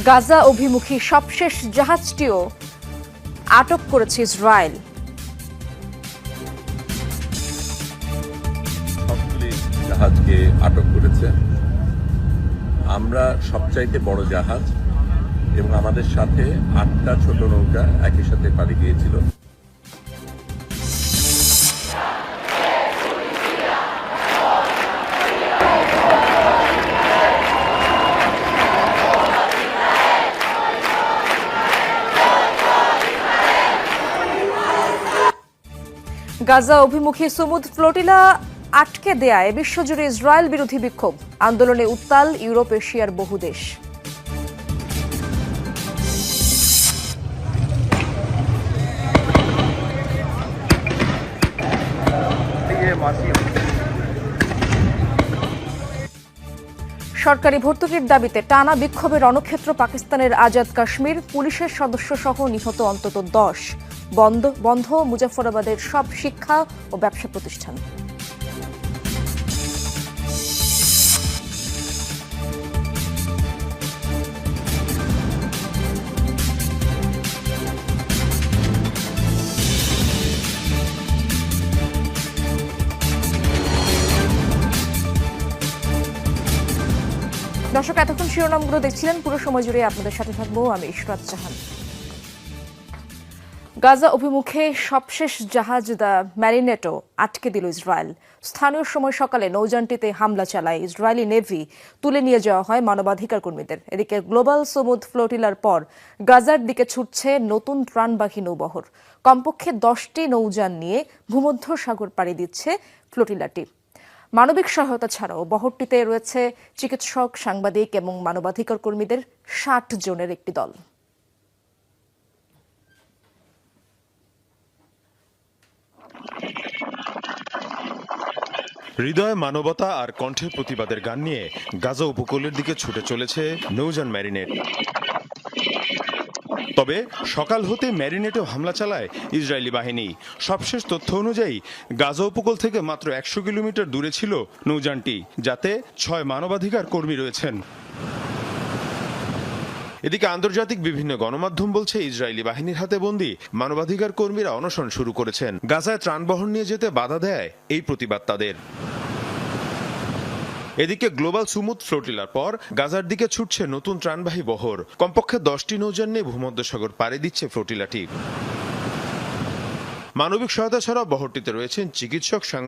গাজা অভিমুখী সবশেষ জাহাজটিও আটক করেছে ইসরায়েল। সবগুলি জাহাজকে আটক করেছে। আমরা সবচাইতে বড় জাহাজ এবং আমাদের সাথে 8টা ছোট নৌকা একই সাথে পাড়ি গিয়েছিল। গাজা অভিমুখী সুমুদ ফ্লোটিলা আটকে দেয়ায় বিশ্বজুড়ে ইসরায়েল বিরোধী বিক্ষোভ, আন্দোলনে উত্তাল ইউরোপ এশিয়ার বহু দেশ। সরকারি ভর্তুকির দাবিতে টানা বিক্ষোভে রণক্ষেত্র পাকিস্তানের আজাদ কাশ্মীর, পুলিশের সদস্য সহ নিহত অন্তত 10। বন্ধ মুজাফফরাবাদের সব শিক্ষা ও ব্যবসা প্রতিষ্ঠান। দর্শক, এতক্ষণ শিরোনামগুলো দেখছিলেন, পুরো সময় জুড়ে আপনাদের সাথে থাকবো আমি ইশরাত জাহান। গাজা অভিমুখে সবশেষ জাহাজ দ্য ম্যারিনেটো আটকে দিল ইসরায়েল। স্থানীয় সময় সকালে নৌযানটিতে হামলা চালায় ইসরায়েলি নেভি, তুলে নিয়ে যাওয়া হয় মানবাধিকার কর্মীদের। এদিকে গ্লোবাল সুমুদ ফ্লোটিলার পর গাজার দিকে ছুটছে নতুন ত্রাণবাহী নৌবহর। কমপক্ষে 10টি নৌযান নিয়ে ভূমধ্য সাগর পাড়ি দিচ্ছে ফ্লোটিলাটি। মানবিক সহায়তা ছাড়াও বহরটিতে রয়েছে চিকিৎসক, সাংবাদিক এবং মানবাধিকার কর্মীদের 60 জনের একটি দল। হৃদয়ে মানবতা আর কণ্ঠে প্রতিবাদের গান নিয়ে গাজা উপকূলের দিকে ছুটে চলেছে নৌযান ম্যারিনেট। তবে সকাল হতে ম্যারিনেটেও হামলা চালায় ইসরায়েলি বাহিনী। সবশেষ তথ্য অনুযায়ী গাজা উপকূল থেকে মাত্র 100 কিলোমিটার দূরে ছিল নৌযানটি, যাতে 6 মানবাধিকার কর্মী রয়েছেন। এদিকে আন্তর্জাতিক বিভিন্ন গণমাধ্যম বলছে ইসরায়েলি বাহিনীর হাতে বন্দী মানবাধিকার কর্মীরা অনশন শুরু করেছেন। গাজায় ত্রাণবহর নিয়ে যেতে বাধা দেয় এই প্রতিবাদ তাদের। এদিকে গ্লোবাল সুমুদ ফ্লোটিলার পর গাজার দিকে ছুটছে নতুন ত্রাণবাহী বহর। কমপক্ষে 10টি নৌযান নিয়ে ভূমধ্যসাগর পাড়ি দিচ্ছে ফ্লোটিলাটি। মানবিক সহায়তা ছাড়াও বহরটিতে রয়েছেন চিকিৎসক,